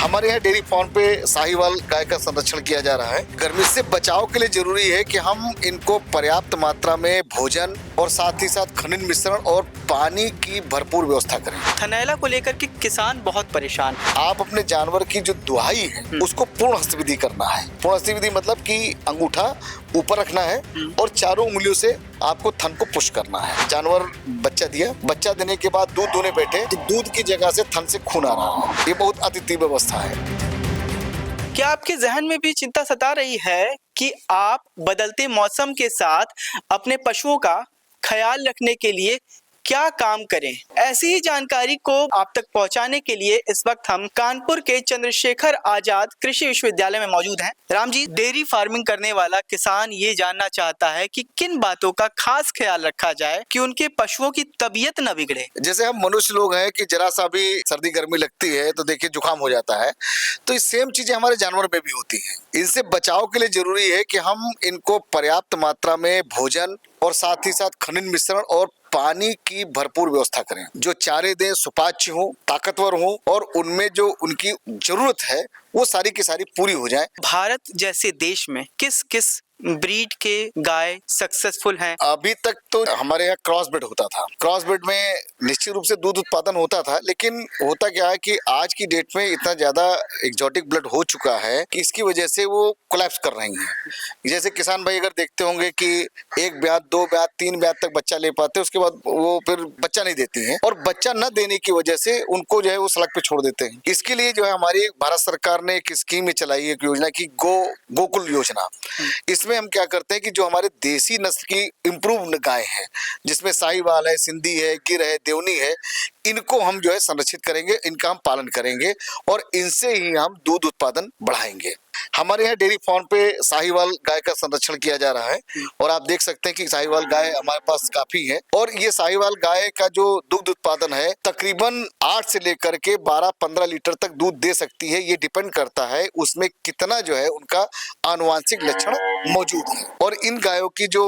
हमारे यहाँ dairy farm पे साहिवाल गाय का संरक्षण किया जा रहा है। गर्मी से बचाव के लिए जरूरी है कि हम इनको पर्याप्त मात्रा में भोजन और साथ ही साथ खनिज मिश्रण और पानी की भरपूर व्यवस्था करें। थनैला को लेकर के किसान बहुत परेशान है। आप अपने जानवर की जो दुहाई है उसको पूर्ण हस्तविधि करना है। पूर्ण हस्तविधि मतलब कि अंगूठा ऊपर रखना है और चारों उंगलियों से आपको थन को पुश करना है। जानवर बच्चा दिया, बच्चा देने के बाद दूध दोने बैठे तो दूध की जगह से थन से खून आ रहा है। ये बहुत अति तीव्र अवस्था है। क्या आपके जहन में भी चिंता सता रही है कि आप बदलते मौसम के साथ अपने पशुओं का ख्याल रखने के लिए क्या काम करें? ऐसी ही जानकारी को आप तक पहुंचाने के लिए इस वक्त हम कानपुर के चंद्रशेखर आजाद कृषि विश्वविद्यालय में मौजूद हैं। राम जी, डेयरी फार्मिंग करने वाला किसान ये जानना चाहता है कि किन बातों का खास ख्याल रखा जाए कि उनके पशुओं की तबीयत न बिगड़े। जैसे हम मनुष्य लोग हैं कि जरा सा भी सर्दी गर्मी लगती है तो देखिए जुकाम हो जाता है, तो ये सेम चीजें हमारे जानवर में भी होती हैं। इनसे बचाव के लिए जरूरी है कि हम इनको पर्याप्त मात्रा में भोजन और साथ ही साथ खनिज मिश्रण और पानी की भरपूर व्यवस्था करें। जो चारे दें सुपाच्य हो, ताकतवर हो और उनमें जो उनकी जरूरत है वो सारी की सारी पूरी हो जाए। भारत जैसे देश में किस किस ब्रीड के गाय सक्सेसफुल हैं? अभी तक तो हमारे यहाँ क्रॉस ब्रीड होता था। क्रॉस ब्रीड में निश्चित रूप से दूध उत्पादन होता था, लेकिन होता क्या है कि आज की डेट में इतना ज्यादा एक्सोटिक ब्लड हो चुका है कि इसकी वजह से वो कोलैप्स कर रही हैं। जैसे किसान भाई अगर देखते होंगे कि एक ब्यात, दो ब्यात, तीन ब्यात तक बच्चा ले पाते, उसके बाद वो फिर बच्चा नहीं देती हैं और बच्चा न देने की वजह से उनको जो है वो सड़क पे छोड़ देते हैं। इसके लिए जो है हमारी भारत सरकार ने एक स्कीम चलाई, एक योजना की गोकुल योजना। इसमें हम क्या करते हैं कि जो हमारे देसी नस्ल की इम्प्रूव्ड गाय है, जिसमें साहिवाल है, सिंधी है, गिर है, देवनी है, इनको हम जो है संरक्षित करेंगे, इनका हम पालन करेंगे और इनसे ही हम दूध उत्पादन बढ़ाएंगे। हमारे यहाँ डेयरी फार्म पे साहिवाल गाय का संरक्षण किया जा रहा है और आप देख सकते हैं कि साहिवाल गाय हमारे पास काफी है और ये साहिवाल गाय का जो दुग्ध उत्पादन है तकरीबन 8 से लेकर के 12-15 लीटर तक दूध दे सकती है। ये डिपेंड करता है उसमें कितना जो है उनका आनुवांशिक लक्षण मौजूद है और इन गायों की जो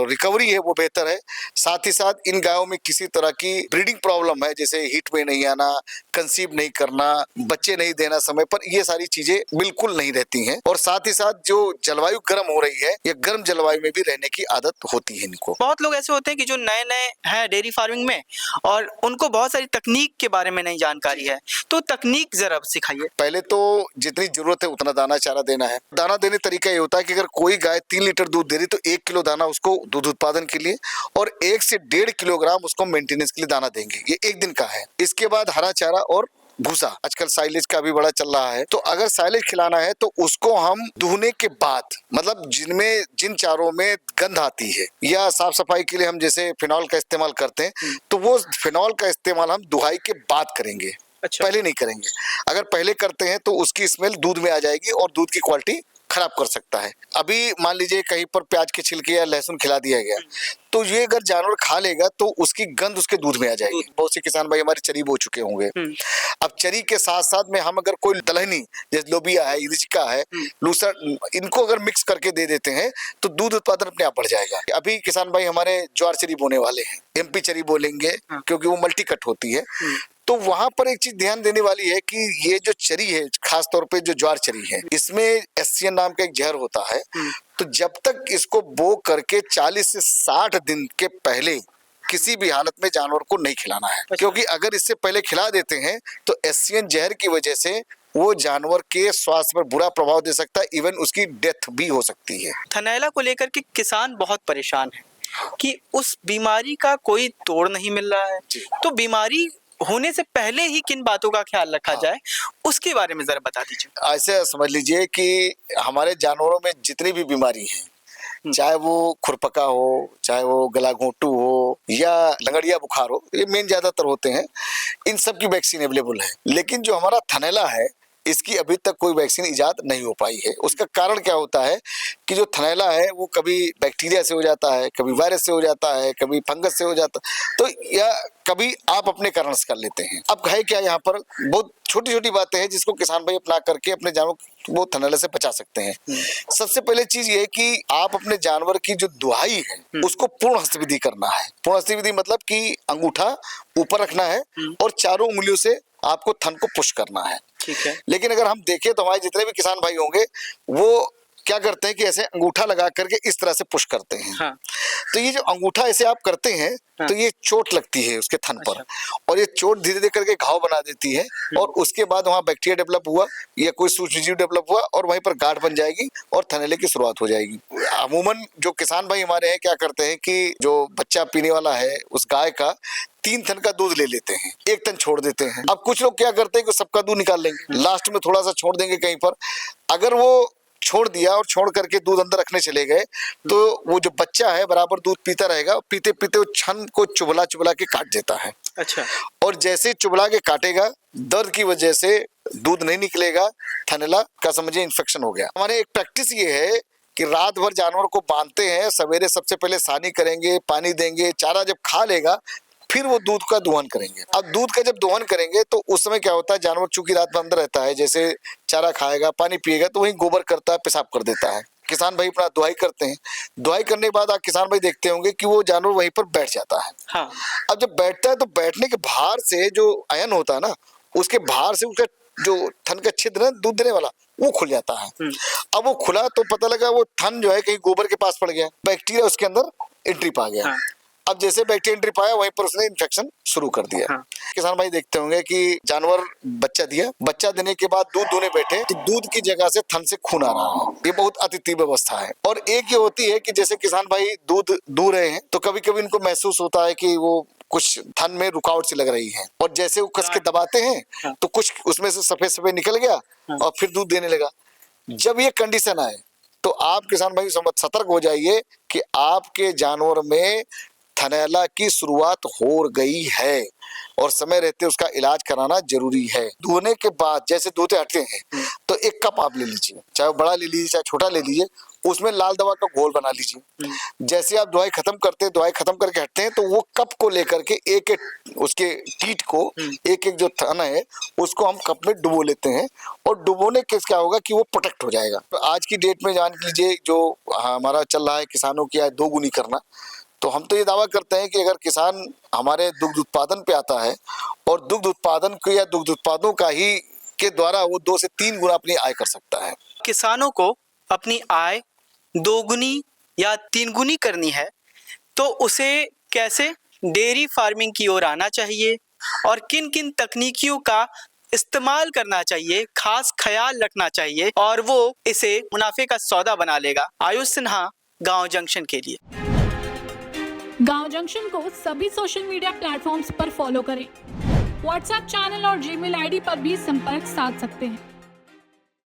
रिकवरी है वो बेहतर है। साथ ही साथ इन गायों में किसी तरह की ब्रीडिंग प्रॉब्लम है, जैसे हीट में नहीं आना, कंसीव नहीं करना, बच्चे नहीं देना समय पर, ये सारी चीजें बिल्कुल नहीं रहती हैं। और साथ ही साथ जो जलवायु गर्म हो रही है, ये गर्म जलवायु में भी रहने की आदत होती है इनको। बहुत लोग ऐसे होते हैं कि जो नए नए हैं डेयरी फार्मिंग में और उनको बहुत सारी तकनीक के बारे में नहीं जानकारी है, तो तकनीक जरा सिखाइए। पहले तो जितनी जरूरत है उतना दाना चारा देना है। दाना देने तरीका ये होता है कि अगर कोई गाय 3 लीटर दूध दे रही तो 1 किलो दाना उसको दूध उत्पादन के लिए और 1 से 1.5 किलोग्राम उसको मेंटेनेंस के लिए दाना देंगे। ये एक दिन का है। इसके बाद हरा चारा और भूसा, आजकल साइलेज का भी बड़ा चल रहा है, तो अगर साइलेज खिलाना है तो उसको हम दुहने के बाद, मतलब जिन चारों में गंध आती है या साफ सफाई के लिए हम जैसे फिनॉल का इस्तेमाल करते हैं, तो वो फिनॉल का इस्तेमाल हम दुहाई के बाद करेंगे। अच्छा। पहले नहीं करेंगे। अगर पहले करते हैं तो उसकी स्मेल दूध में आ जाएगी और दूध की क्वालिटी खराब कर सकता है। अभी मान लीजिए कहीं पर प्याज के छिलके या लहसुन खिला दिया गया, तो ये अगर जानवर खा लेगा तो उसकी गंध उसके दूध में आ जाएगी। बहुत से किसान भाई हमारे चरी बो चुके होंगे। अब चरी के साथ साथ में हम अगर कोई दलहनी जैसे लोबिया है, इरिचिका है, लूसर, इनको अगर मिक्स करके दे देते हैं तो दूध उत्पादन अपने आप बढ़ जाएगा। अभी किसान भाई हमारे ज्वार चरी बोने वाले हैं, एमपी चरी बोलेंगे क्योंकि वो मल्टी कट होती है। तो वहां पर एक चीज ध्यान देने वाली है कि ये जो चरी है, खास तौर पे जो ज्वार चरी है, इसमें एससीएन नाम का एक जहर होता है। तो जब तक इसको बो करके 40 से 60 दिन के पहले किसी भी हालत में जानवर को नहीं खिलाना है, क्योंकि अगर इससे पहले खिला देते हैं तो एससीएन जहर की वजह से वो जानवर के स्वास्थ्य पर बुरा प्रभाव दे सकता है, इवन उसकी डेथ भी हो सकती है। थनैला को लेकर के किसान बहुत परेशान है कि उस बीमारी का कोई तोड़ नहीं मिल रहा है, तो बीमारी होने से पहले ही किन बातों का ख्याल रखा जाए उसके बारे में जरा बता दीजिए। ऐसे समझ लीजिए कि हमारे जानवरों में जितनी भी बीमारी है, चाहे वो खुरपका हो, चाहे वो गला घोंटू हो या लंगड़िया बुखार हो, ये मेन ज्यादातर होते हैं, इन सब की वैक्सीन अवेलेबल है। लेकिन जो हमारा थनैला है इसकी अभी तक कोई वैक्सीन इजाद नहीं हो पाई है। उसका कारण क्या होता है कि जो थनैला है वो कभी बैक्टीरिया से हो जाता है, कभी वायरस से हो जाता है, कभी फंगस से हो जाता है, तो या कभी आप अपने कारण से कर लेते हैं। अब है क्या, यहाँ पर बहुत छोटी छोटी बातें हैं जिसको किसान भाई अपना करके अपने जानवर वो थनैला से बचा सकते हैं। सबसे पहले चीज ये है कि आप अपने जानवर की जो दुहाई है उसको पूर्ण हस्तविधि करना है। पूर्ण हस्तविधि मतलब कि अंगूठा ऊपर रखना है और चारों उंगलियों से आपको थन को पुश करना है। ठीक है। लेकिन अगर हम देखें तो हमारे जितने भी किसान भाई होंगे वो क्या करते हैं कि ऐसे अंगूठा लगा करके इस तरह से पुश करते हैं। हाँ। तो ये जो अंगूठा ऐसे आप करते हैं हाँ। तो ये चोट लगती है उसके थन पर, अच्छा। और ये चोट धीरे धीरे करके घाव बना देती है, और उसके बाद वहाँ बैक्टीरिया डेवलप हुआ या कोई सूक्ष्मजीव डेवलप हुआ और वहीं पर गांठ बन जाएगी और थनैले की शुरुआत हो जाएगी। अमूमन जो किसान भाई हमारे हैं क्या करते हैं कि जो बच्चा पीने वाला है उस गाय का 3 थन का दूध ले लेते हैं, 1 थन छोड़ देते हैं। अब कुछ लोग क्या करते हैं कि सबका दूध निकाल लेंगे, लास्ट में थोड़ा सा छोड़ देंगे कहीं पर। अगर वो छोड़ दिया और छोड़ करके दूध अंदर रखने चले गए तो वो जो बच्चा है बराबर दूध पीता रहेगा, पीते पीते वो छन को चुबला चुबला के काट देता है। अच्छा। और जैसे चुबला के काटेगा, दर्द की वजह से दूध नहीं निकलेगा, थनैला का समझिए इन्फेक्शन हो गया। हमारे एक प्रैक्टिस ये है कि रात भर जानवर को बांधते हैं, सवेरे सबसे पहले सानी करेंगे, पानी देंगे, चारा जब खा लेगा फिर वो दूध का दोहन करेंगे। अब दूध का जब दोहन करेंगे तो उस समय क्या होता है, जानवर चूंकि रात भर अंदर रहता है, जैसे चारा खाएगा, पानी पिएगा तो वहीं गोबर करता है, पेशाब कर देता है। किसान भाई अपना दुहाई करते हैं, दुहाई करने के बाद आप किसान भाई देखते होंगे कि वो जानवर वहीं पर बैठ जाता है। हाँ। अब जब बैठता है तो बैठने के बाहर से जो अयन होता है ना, उसके बाहर से उसका जो थन का छिद्र है दूध देने वाला वो खुल जाता है। अब वो खुला तो पता लगा वो थन जो है कहीं गोबर के पास पड़ गया, बैक्टीरिया उसके अंदर एंट्री पा गया। हाँ। अब जैसे बैक्टीरिया एंट्री पाया वहीं पर उसने इन्फेक्शन शुरू कर दिया। हाँ। किसान भाई देखते होंगे कि जानवर बच्चा दिया, बच्चा देने के बाद दूध दोने बैठे तो दूध की जगह से थन से खून आ रहा है। ये बहुत अति तीव्र अवस्था है। और एक ये होती है कि जैसे किसान भाई दूध दूह रहे हैं तो कभी कभी इनको महसूस होता है कि वो कुछ थन में रुकावट सी लग रही है, और जैसे वो कस के दबाते हैं तो कुछ उसमें से सफेद सफेद निकल गया और फिर दूध देने लगा। जब ये कंडीशन आए तो आप किसान भाई सतर्क हो जाइए कि आपके जानवर में थनैला की शुरुआत हो गई है और समय रहते उसका इलाज कराना जरूरी है। धोने के बाद जैसे धोते हटते हैं तो एक कप आप ले लीजिए, चाहे बड़ा ले लीजिए चाहे छोटा ले लीजिए, उसमें लाल दवा का घोल बना लीजिए। जैसे आप दवाई खत्म करते हैं, दवाई खत्म करके हटते हैं तो वो कप को लेकर के एक एक उसके टीट को, एक एक जो थन है उसको हम कप में डुबो लेते हैं, और डुबोने के क्या होगा कि वो प्रोटेक्ट हो जाएगा। तो आज की डेट में जान लीजिए जो हमारा चल रहा है किसानों की आय दोगुनी करना, तो हम तो ये दावा करते हैं कि अगर किसान हमारे दुग्ध उत्पादन पे आता है और दुग्ध उत्पादन को या दुग्ध उत्पादों का ही के द्वारा वो 2 से 3 गुना अपनी आय कर सकता है। किसानों को अपनी आय 2 गुनी या 3 गुनी करनी है तो उसे कैसे डेयरी फार्मिंग की ओर आना चाहिए और किन किन तकनीकियों का इस्तेमाल करना चाहिए, खास ख्याल रखना चाहिए और वो इसे मुनाफे का सौदा बना लेगा। आयुष सिन्हा, गांव जंक्शन के लिए। गांव जंक्शन को सभी सोशल मीडिया प्लेटफॉर्म्स पर फॉलो करें। व्हाट्सएप चैनल और जीमेल आईडी पर भी संपर्क साध सकते हैं।